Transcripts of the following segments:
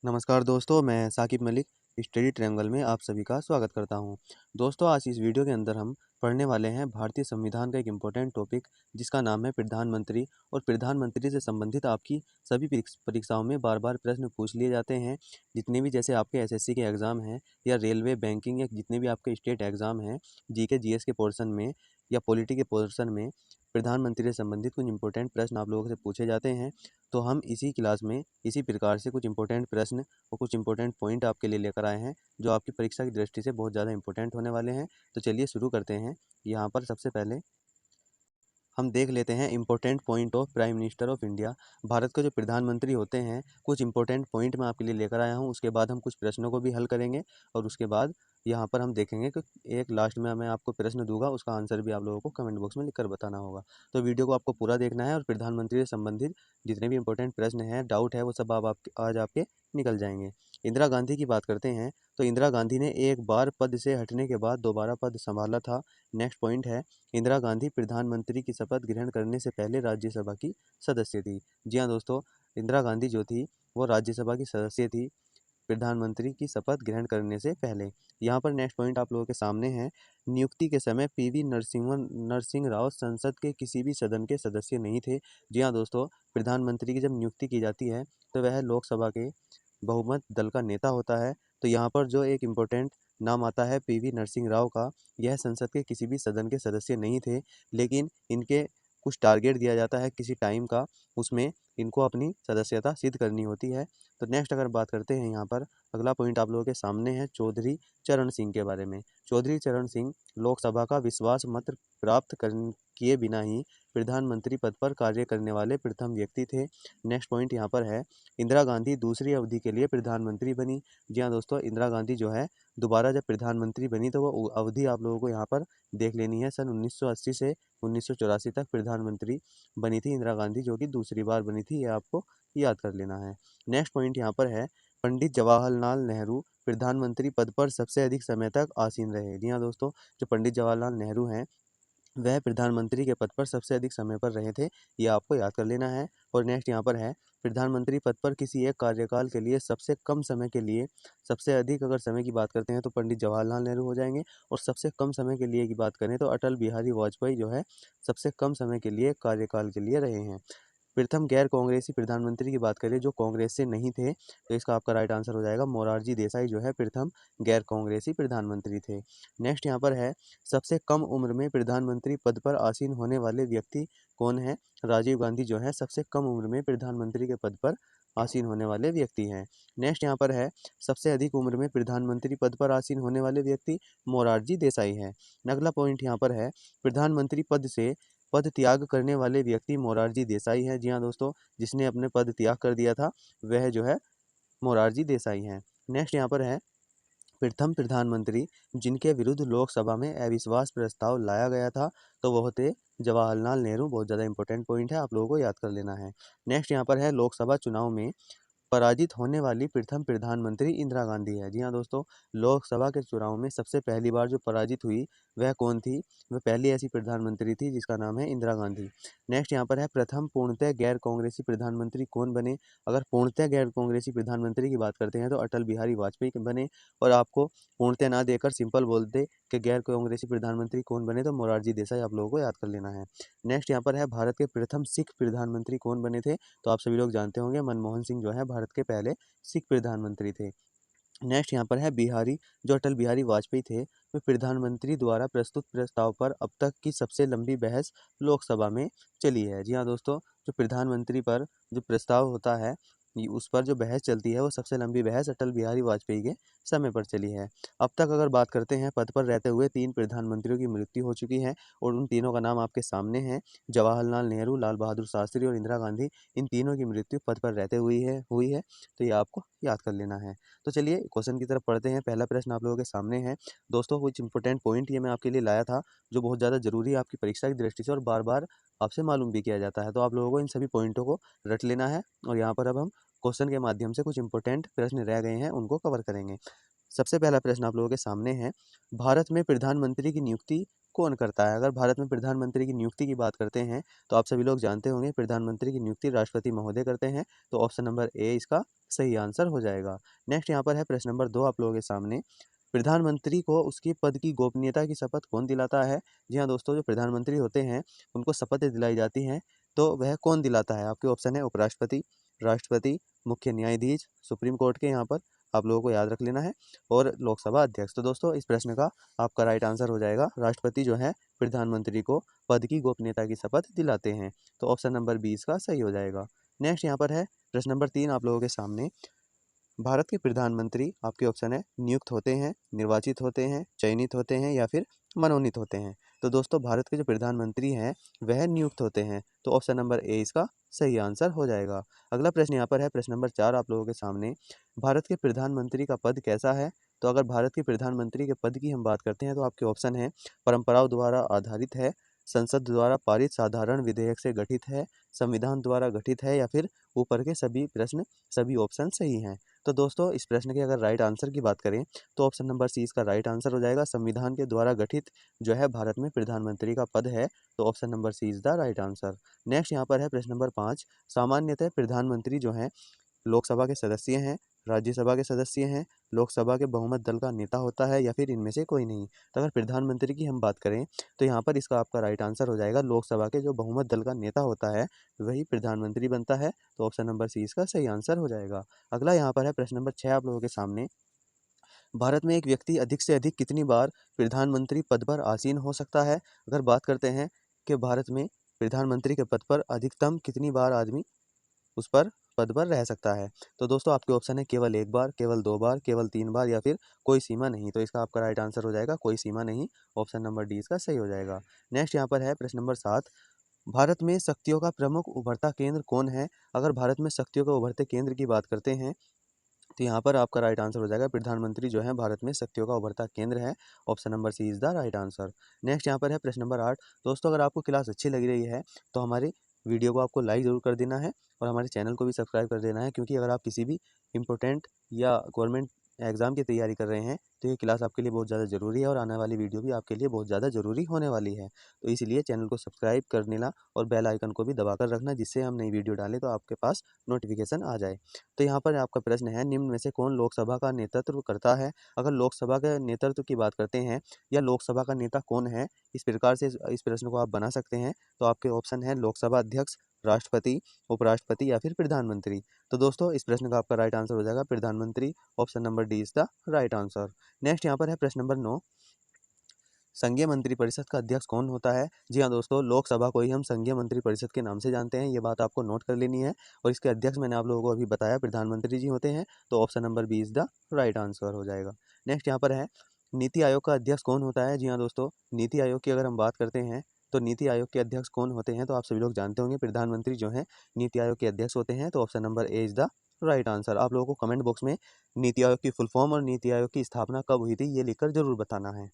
नमस्कार दोस्तों, मैं साकिब मलिक स्टडी ट्रायंगल में आप सभी का स्वागत करता हूं। दोस्तों, आज इस वीडियो के अंदर हम पढ़ने वाले हैं भारतीय संविधान का एक इम्पोर्टेंट टॉपिक जिसका नाम है प्रधानमंत्री। और प्रधानमंत्री से संबंधित आपकी सभी परीक्षाओं में बार-बार प्रश्न पूछ लिए जाते हैं। जितने भी जैसे आपके एसएससी के एग्ज़ाम हैं या रेलवे, बैंकिंग या जितने भी आपके स्टेट एग्ज़ाम हैं, जीके, जीएस के पोर्शन में या पॉलिटी के पोर्शन में प्रधानमंत्री से संबंधित कुछ इंपॉर्टेंट प्रश्न आप लोगों से पूछे जाते हैं। तो हम इसी क्लास में इसी प्रकार से कुछ इंपॉर्टेंट प्रश्न और कुछ इंपॉर्टेंट पॉइंट आपके लिए लेकर आए हैं जो आपकी परीक्षा की दृष्टि से बहुत ज़्यादा इंपॉर्टेंट होने वाले हैं। तो चलिए शुरू करते हैं। यहाँ पर सबसे पहले हम देख लेते हैं important point of prime minister of India. Bharat के जो प्रधानमंत्री होते हैं, कुछ इंपॉर्टेंट पॉइंट मैं आपके लिए लेकर आया हूँ। उसके बाद हम कुछ प्रश्नों को भी हल करेंगे और उसके बाद यहाँ पर हम देखेंगे कि एक लास्ट में मैं आपको प्रश्न दूंगा, उसका आंसर भी आप लोगों को कमेंट बॉक्स में लिखकर बताना होगा। तो वीडियो को आपको पूरा देखना है और प्रधानमंत्री से संबंधित जितने भी इंपॉर्टेंट प्रश्न हैं, डाउट है, वो सब आज आपके निकल जाएंगे। इंदिरा गांधी की बात करते हैं तो इंदिरा गांधी ने एक बार पद से हटने के बाद दोबारा पद संभाला था। नेक्स्ट पॉइंट है, इंदिरा गांधी प्रधानमंत्री की शपथ ग्रहण करने से पहले राज्यसभा की सदस्य थी। जी हाँ दोस्तों, इंदिरा गांधी जो थी वो राज्यसभा की सदस्य थी प्रधानमंत्री की शपथ ग्रहण करने से पहले। यहाँ पर नेक्स्ट पॉइंट आप लोगों के सामने है, नियुक्ति के समय पीवी नरसिंह राव संसद के किसी भी सदन के सदस्य नहीं थे। जी हाँ दोस्तों, प्रधानमंत्री की जब नियुक्ति की जाती है तो वह लोकसभा के बहुमत दल का नेता होता है। तो यहाँ पर जो एक इम्पोर्टेंट नाम आता है पीवी नरसिंह राव का, यह संसद के किसी भी सदन के सदस्य नहीं थे, लेकिन इनके कुछ टारगेट दिया जाता है किसी टाइम का, उसमें इनको अपनी सदस्यता सिद्ध करनी होती है। तो नेक्स्ट अगर बात करते हैं, यहाँ पर अगला पॉइंट आप लोगों के सामने है चौधरी चरण सिंह के बारे में। चौधरी चरण सिंह लोकसभा का विश्वास मत प्राप्त किए बिना ही प्रधानमंत्री पद पर कार्य करने वाले प्रथम व्यक्ति थे। नेक्स्ट पॉइंट यहाँ पर है, इंदिरा गांधी दूसरी अवधि के लिए प्रधानमंत्री बनी। जी हाँ दोस्तों, इंदिरा गांधी जो है दोबारा जब प्रधानमंत्री बनी तो वो अवधि आप लोगों को यहाँ पर देख लेनी है। सन 1980 से 1984 तक प्रधानमंत्री बनी थी इंदिरा गांधी, जो कि दूसरी बार बनी थी, ये आपको याद कर लेना है। नेक्स्ट पॉइंट यहाँ पर है, पंडित जवाहरलाल नेहरू प्रधानमंत्री पद पर सबसे अधिक समय तक आसीन रहे। जी हाँ दोस्तों, जो पंडित जवाहरलाल नेहरू हैं वह प्रधानमंत्री के पद पर सबसे अधिक समय पर रहे थे, ये आपको याद कर लेना है। और नेक्स्ट यहाँ पर है, प्रधानमंत्री पद पर किसी एक कार्यकाल के लिए सबसे कम समय के लिए सबसे अधिक अगर समय की बात करते हैं तो पंडित जवाहरलाल नेहरू हो जाएंगे, और सबसे कम समय के लिए की बात करें तो अटल बिहारी वाजपेयी जो है सबसे कम समय के लिए कार्यकाल के लिए रहे हैं। प्रथम गैर कांग्रेसी प्रधानमंत्री की बात करें जो कांग्रेस से नहीं थे, तो इसका आपका राइट आंसर हो जाएगा मोरारजी देसाई, जो है प्रथम गैर कांग्रेसी प्रधानमंत्री थे। नेक्स्ट यहाँ पर है, सबसे कम उम्र में प्रधानमंत्री पद पर आसीन होने वाले व्यक्ति कौन है? राजीव गांधी जो है सबसे कम उम्र में प्रधानमंत्री के पद पर आसीन होने वाले व्यक्ति हैं। नेक्स्ट यहाँ पर है, सबसे अधिक उम्र में प्रधानमंत्री पद पर आसीन होने वाले व्यक्ति मोरारजी देसाई हैं। अगला पॉइंट यहाँ पर है, प्रधानमंत्री पद से पद त्याग करने वाले व्यक्ति मोरारजी देसाई हैं। जी हाँ दोस्तों, जिसने अपने पद त्याग कर दिया था वह जो है मोरारजी देसाई हैं। नेक्स्ट यहाँ पर है, प्रथम प्रधानमंत्री जिनके विरुद्ध लोकसभा में अविश्वास प्रस्ताव लाया गया था तो वह थे जवाहरलाल नेहरू। बहुत ज़्यादा इंपॉर्टेंट पॉइंट है, आप लोगों को याद कर लेना है। नेक्स्ट यहाँ पर है, लोकसभा चुनाव में पराजित होने वाली प्रथम प्रधानमंत्री इंदिरा गांधी है। जी हाँ दोस्तों, लोकसभा के चुनाव में सबसे पहली बार जो पराजित हुई वह कौन थी? वह पहली ऐसी प्रधानमंत्री थी जिसका नाम है इंदिरा गांधी। नेक्स्ट यहाँ पर है, प्रथम पूर्णतः गैर कांग्रेसी प्रधानमंत्री कौन बने? अगर पूर्णतः गैर कांग्रेसी प्रधानमंत्री की बात करते हैं तो अटल बिहारी वाजपेयी बने, और आपको पूर्णतः ना देकर सिंपल बोल दे कि गैर कांग्रेसी प्रधानमंत्री कौन बने तो मोरारजी देसाई आप लोगों को याद कर लेना है। नेक्स्ट यहाँ पर है, भारत के प्रथम सिख प्रधानमंत्री कौन बने थे? तो आप सभी लोग जानते होंगे मनमोहन सिंह जो है भारत के पहले सिख प्रधानमंत्री थे। नेक्स्ट यहाँ पर है, जो अटल बिहारी वाजपेयी थे वे प्रधानमंत्री द्वारा प्रस्तुत प्रस्ताव पर अब तक की सबसे लंबी बहस लोकसभा में चली है। जी हाँ दोस्तों, जो प्रधानमंत्री पर जो प्रस्ताव होता है उस पर जो बहस चलती है वो सबसे लंबी बहस अटल बिहारी वाजपेयी के समय पर चली है। अब तक अगर बात करते हैं, पद पर रहते हुए 3 प्रधानमंत्रियों की मृत्यु हो चुकी है और उन तीनों का नाम आपके सामने है, जवाहरलाल नेहरू, लाल बहादुर शास्त्री और इंदिरा गांधी। इन तीनों की मृत्यु पद पर रहते हुई है, तो ये आपको याद कर लेना है। तो चलिए क्वेश्चन की तरफ पढ़ते हैं। पहला प्रश्न आप लोगों के सामने है। दोस्तों, कुछ इंपॉर्टेंट पॉइंट ये मैं आपके लिए लाया था जो बहुत ज़्यादा जरूरी है आपकी परीक्षा की दृष्टि से और बार बार आपसे मालूम भी किया जाता है, तो आप लोगों को इन सभी पॉइंटों को रट लेना है। और यहाँ पर अब हम क्वेश्चन के माध्यम से कुछ इंपॉर्टेंट प्रश्न रह गए हैं उनको कवर करेंगे। सबसे पहला प्रश्न आप लोगों के सामने है, भारत में प्रधानमंत्री की नियुक्ति कौन करता है? अगर भारत में प्रधानमंत्री की नियुक्ति की बात करते हैं तो आप सभी लोग जानते होंगे प्रधानमंत्री की नियुक्ति राष्ट्रपति महोदय करते हैं। तो ऑप्शन नंबर ए इसका सही आंसर हो जाएगा। नेक्स्ट यहाँ पर है प्रश्न नंबर 2 आप लोगों के सामने, प्रधानमंत्री को उसके पद की गोपनीयता की शपथ कौन दिलाता है? जी हाँ दोस्तों, जो प्रधानमंत्री होते हैं उनको शपथ दिलाई जाती हैं, तो वह कौन दिलाता है? आपके ऑप्शन है उपराष्ट्रपति, राष्ट्रपति, मुख्य न्यायाधीश, सुप्रीम कोर्ट के यहाँ पर आप लोगों को याद रख लेना है, और लोकसभा अध्यक्ष। तो दोस्तों इस प्रश्न का आपका राइट आंसर हो जाएगा राष्ट्रपति जो है प्रधानमंत्री को पद की गोपनीयता की शपथ दिलाते हैं। तो ऑप्शन नंबर 20 का सही हो जाएगा। नेक्स्ट यहाँ पर है प्रश्न नंबर 3 आप लोगों के सामने, भारत के प्रधानमंत्री आपके ऑप्शन है नियुक्त होते हैं, निर्वाचित होते हैं, चयनित होते हैं या फिर मनोनीत होते हैं? तो दोस्तों भारत के जो प्रधानमंत्री हैं वह नियुक्त होते हैं, तो ऑप्शन नंबर ए इसका सही आंसर हो जाएगा। अगला प्रश्न यहाँ पर है प्रश्न नंबर 4 आप लोगों के सामने, भारत के प्रधानमंत्री का पद कैसा है? तो अगर भारत के प्रधानमंत्री के पद की हम बात करते हैं तो आपके ऑप्शन है परंपराओं द्वारा आधारित है, संसद द्वारा पारित साधारण विधेयक से गठित है, संविधान द्वारा गठित है या फिर ऊपर के सभी ऑप्शन सही हैं। तो दोस्तों इस प्रश्न के अगर राइट आंसर की बात करें तो ऑप्शन नंबर सी इसका राइट आंसर हो जाएगा। संविधान के द्वारा गठित जो है भारत में प्रधानमंत्री का पद है, तो option number C is the right answer. Next यहाँ पर है प्रश्न नंबर 5, सामान्यतः प्रधानमंत्री जो है लोकसभा के सदस्य हैं, राज्यसभा के सदस्य हैं, लोकसभा के बहुमत दल का नेता होता है या फिर इनमें से कोई नहीं? तो अगर प्रधानमंत्री की हम बात करें तो यहाँ पर इसका आपका राइट आंसर हो जाएगा लोकसभा के जो बहुमत दल का नेता होता है वही प्रधानमंत्री बनता है, तो ऑप्शन नंबर सी इसका सही आंसर हो जाएगा। अगला यहाँ पर है प्रश्न नंबर 6 आप लोगों के सामने, भारत में एक व्यक्ति अधिक से अधिक कितनी बार प्रधानमंत्री पद पर आसीन हो सकता है? अगर बात करते हैं कि भारत में प्रधानमंत्री के पद पर अधिकतम कितनी बार आदमी उस पर पद पर रह सकता है? तो दोस्तों आपके ऑप्शन है केवल 1 बार, केवल 2 बार, केवल 3 बार या फिर कोई सीमा नहीं। तो इसका आपका राइट आंसर हो जाएगा कोई सीमा नहीं, ऑप्शन नंबर डी इसका सही हो जाएगा। नेक्स्ट यहाँ पर है प्रश्न नंबर 7, भारत में शक्तियों का प्रमुख उभरता केंद्र कौन है? अगर भारत में शक्तियों के उभरते केंद्र की बात करते हैं तो यहाँ पर आपका राइट आंसर हो जाएगा प्रधानमंत्री जो है भारत में शक्तियों का उभरता केंद्र है, option number C is the right answer. Next यहाँ पर है प्रश्न नंबर 8, दोस्तों अगर आपको क्लास अच्छी लग रही है तो हमारी वीडियो को आपको लाइक ज़रूर कर देना है और हमारे चैनल को भी सब्सक्राइब कर देना है, क्योंकि अगर आप किसी भी इम्पोर्टेंट या गवर्नमेंट एग्ज़ाम की तैयारी कर रहे हैं तो ये क्लास आपके लिए बहुत ज़्यादा ज़रूरी है और आने वाली वीडियो भी आपके लिए बहुत ज़्यादा ज़रूरी होने वाली है। तो इसलिए चैनल को सब्सक्राइब कर लेना और बेल आइकन को भी दबाकर रखना, जिससे हम नई वीडियो डालें तो आपके पास नोटिफिकेशन आ जाए। तो यहाँ पर आपका प्रश्न है निम्न में से कौन लोकसभा का नेतृत्व करता है? अगर लोकसभा के नेतृत्व की बात करते हैं या लोकसभा का नेता कौन है, इस प्रकार से इस प्रश्न को आप बना सकते हैं। तो आपके ऑप्शन है लोकसभा अध्यक्ष, राष्ट्रपति, उपराष्ट्रपति या फिर प्रधानमंत्री। तो दोस्तों इस प्रश्न का आपका राइट आंसर हो जाएगा प्रधानमंत्री, option number D is the right answer. Next यहाँ पर है प्रश्न नंबर 9, संघीय मंत्रिपरिषद का अध्यक्ष कौन होता है? जी हाँ दोस्तों, लोकसभा को ही हम संघीय मंत्रिपरिषद के नाम से जानते हैं, ये बात आपको नोट कर लेनी है। और इसके अध्यक्ष मैंने आप लोगों को अभी बताया प्रधानमंत्री जी होते हैं, तो option number B is the right answer हो जाएगा। नेक्स्ट यहाँ पर है नीति आयोग का अध्यक्ष कौन होता है? जी हाँ दोस्तों, नीति आयोग की अगर हम बात करते हैं तो नीति आयोग के अध्यक्ष कौन होते हैं? तो आप सभी लोग जानते होंगे प्रधानमंत्री जो है नीति आयोग के अध्यक्ष होते हैं, तो option number A is the right answer. आप लोगों को कमेंट बॉक्स में नीति आयोग की फुल फॉर्म और नीति आयोग की स्थापना कब हुई थी ये लिखकर जरूर बताना है।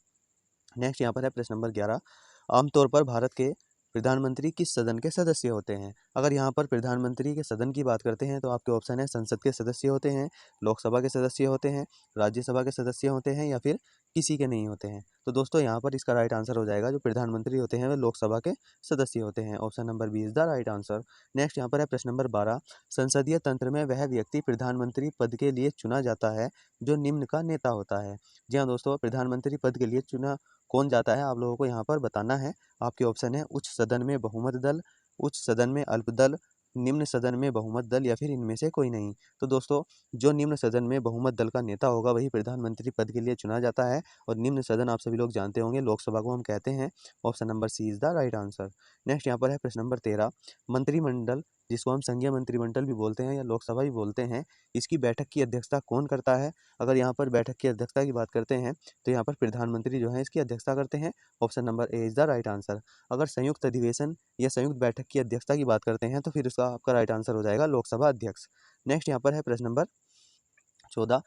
नेक्स्ट यहाँ पर है प्रश्न नंबर 11, आमतौर पर भारत के प्रधानमंत्री किस सदन के सदस्य होते हैं? अगर यहाँ पर प्रधानमंत्री के सदन की बात करते हैं तो आपके ऑप्शन है संसद के सदस्य होते हैं, लोकसभा के सदस्य होते हैं, राज्यसभा के सदस्य होते हैं या फिर किसी के नहीं होते हैं? तो दोस्तों यहाँ पर इसका राइट आंसर हो जाएगा जो प्रधानमंत्री होते हैं वे लोकसभा के सदस्य होते हैं, option number B is the right answer. Next यहाँ पर है प्रश्न नंबर 12, संसदीय तंत्र में वह व्यक्ति प्रधानमंत्री पद के लिए चुना जाता है जो निम्न का नेता होता है। जी हाँ दोस्तों, प्रधानमंत्री पद के लिए चुना कौन जाता है आप लोगों को यहाँ पर बताना है। आपके ऑप्शन है उच्च सदन में बहुमत दल, उच्च सदन में अल्प दल, निम्न सदन में बहुमत दल या फिर इनमें से कोई नहीं। तो दोस्तों जो निम्न सदन में बहुमत दल का नेता होगा वही प्रधानमंत्री पद के लिए चुना जाता है, और निम्न सदन आप सभी लोग जानते होंगे लोकसभा को हम कहते हैं, option number C is the right answer. Next यहाँ पर है प्रश्न नंबर 13, मंत्रिमंडल जिसको हम संघीय मंत्रिमंडल भी बोलते हैं या लोकसभा भी बोलते हैं, इसकी बैठक की अध्यक्षता कौन करता है? अगर यहाँ पर बैठक की अध्यक्षता की बात करते हैं तो यहाँ पर प्रधानमंत्री जो है इसकी अध्यक्षता करते हैं, option number A is the right answer. अगर संयुक्त अधिवेशन या संयुक्त बैठक की अध्यक्षता की बात करते हैं तो फिर उसका आपका राइट आंसर हो जाएगा लोकसभा अध्यक्ष। नेक्स्ट यहाँ पर है प्रश्न नंबर 14,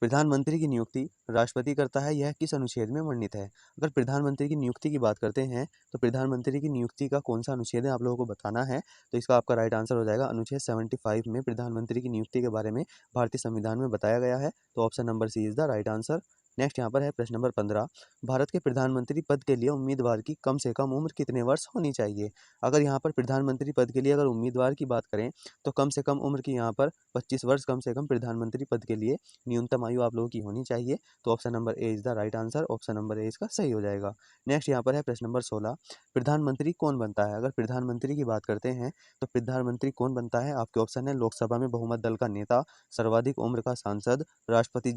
प्रधानमंत्री की नियुक्ति राष्ट्रपति करता है, यह किस अनुच्छेद में वर्णित है? अगर प्रधानमंत्री की नियुक्ति की बात करते हैं तो प्रधानमंत्री की नियुक्ति का कौन सा अनुच्छेद है आप लोगों को बताना है। तो इसका आपका राइट आंसर हो जाएगा अनुच्छेद 75 में प्रधानमंत्री की नियुक्ति के बारे में भारतीय संविधान में बताया गया है, तो option number C is the right answer. Next यहाँ पर है प्रश्न नंबर 15, भारत के प्रधानमंत्री पद के लिए उम्मीदवार की कम से कम उम्र कितने वर्ष होनी चाहिए। अगर यहाँ पर प्रधानमंत्री पद के लिए अगर उम्मीदवार की बात करें तो कम से कम उम्र की यहाँ पर 25 वर्ष कम से कम प्रधानमंत्री पद के लिए न्यूनतम आयु आप लोगों की होनी चाहिए। तो option number A is the right answer, option number A इसका सही हो जाएगा। नेक्स्ट यहाँ पर है प्रश्न नंबर 16, प्रधानमंत्री कौन बनता है। अगर प्रधानमंत्री की बात करते हैं तो प्रधानमंत्री कौन बनता है, आपके ऑप्शन है लोकसभा में बहुमत दल का नेता, सर्वाधिक उम्र का सांसद, राष्ट्रपति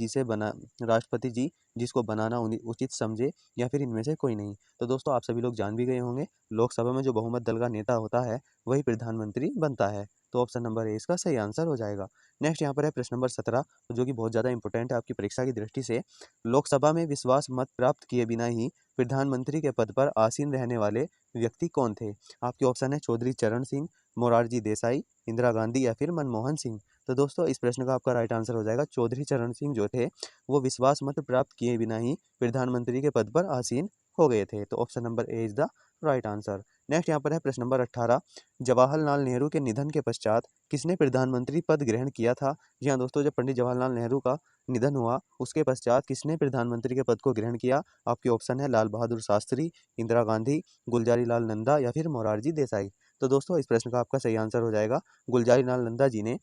जी जिसको बनाना उचित समझे, या फिर इनमें से कोई नहीं। तो दोस्तों आप सभी लोग जान भी गए होंगे, लोकसभा में जो बहुमत दल का नेता होता है वही प्रधानमंत्री बनता है। तो ऑप्शन नंबर ए इसका सही आंसर हो जाएगा। नेक्स्ट यहाँ पर है प्रश्न नंबर 17, जो कि बहुत ज़्यादा इंपॉर्टेंट है आपकी परीक्षा की दृष्टि से। लोकसभा में विश्वास मत प्राप्त किए बिना ही प्रधानमंत्री के पद पर आसीन रहने वाले व्यक्ति कौन थे। आपके ऑप्शन है चौधरी चरण सिंह, मोरारजी देसाई, इंदिरा गांधी या फिर मनमोहन सिंह। तो दोस्तों इस प्रश्न का आपका राइट आंसर हो जाएगा चौधरी चरण सिंह जो थे वो विश्वास मत प्राप्त किए बिना ही प्रधानमंत्री के पद पर आसीन हो गए थे। तो option number A is the right answer. Next यहाँ पर है प्रश्न नंबर 18, जवाहरलाल नेहरू के निधन के पश्चात किसने प्रधानमंत्री पद ग्रहण किया था। जी हाँ दोस्तों, जब पंडित जवाहरलाल नेहरू का निधन हुआ उसके पश्चात किसने प्रधानमंत्री के पद को ग्रहण किया। आपके ऑप्शन है लाल बहादुर शास्त्री, इंदिरा गांधी, गुलजारी लाल नंदा या फिर मोरारजी देसाई। तो दोस्तों इस प्रश्न का आपका सही आंसर हो जाएगा गुलजारी लाल नंदा जी ने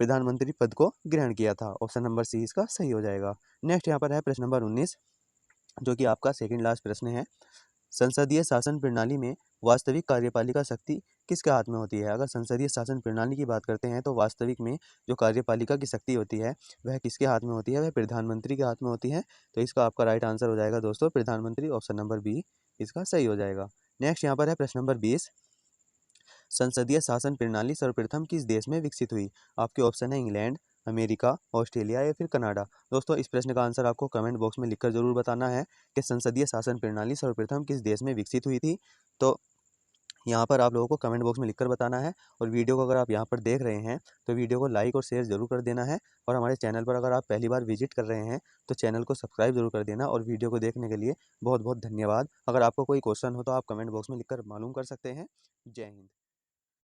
प्रधानमंत्री पद को ग्रहण किया था। ऑप्शन नंबर सी इसका सही हो जाएगा। नेक्स्ट यहाँ पर है प्रश्न नंबर 19, जो कि आपका सेकंड लास्ट प्रश्न है। संसदीय शासन प्रणाली में वास्तविक कार्यपालिका शक्ति किसके हाथ में होती है। अगर संसदीय शासन प्रणाली की बात करते हैं तो वास्तविक में जो कार्यपालिका की शक्ति होती है वह किसके हाथ में होती है, वह प्रधानमंत्री के हाथ में होती है। तो इसका आपका राइट आंसर हो जाएगा दोस्तों प्रधानमंत्री, ऑप्शन नंबर बी इसका सही हो जाएगा। नेक्स्ट यहाँ पर है प्रश्न नंबर 20, संसदीय शासन प्रणाली सर्वप्रथम किस देश में विकसित हुई। आपके ऑप्शन है इंग्लैंड, अमेरिका, ऑस्ट्रेलिया या फिर कनाडा। दोस्तों इस प्रश्न का आंसर आपको कमेंट बॉक्स में लिखकर जरूर बताना है कि संसदीय शासन प्रणाली सर्वप्रथम किस देश में विकसित हुई थी। तो यहाँ पर आप लोगों को कमेंट बॉक्स में लिखकर बताना है। और वीडियो को अगर आप यहाँ पर देख रहे हैं तो वीडियो को लाइक और शेयर जरूर कर देना है। और हमारे चैनल पर अगर आप पहली बार विजिट कर रहे हैं तो चैनल को सब्सक्राइब जरूर कर देना। और वीडियो को देखने के लिए बहुत बहुत धन्यवाद। अगर आपको कोई क्वेश्चन हो तो आप कमेंट बॉक्स में लिखकर मालूम कर सकते हैं। जय हिंद।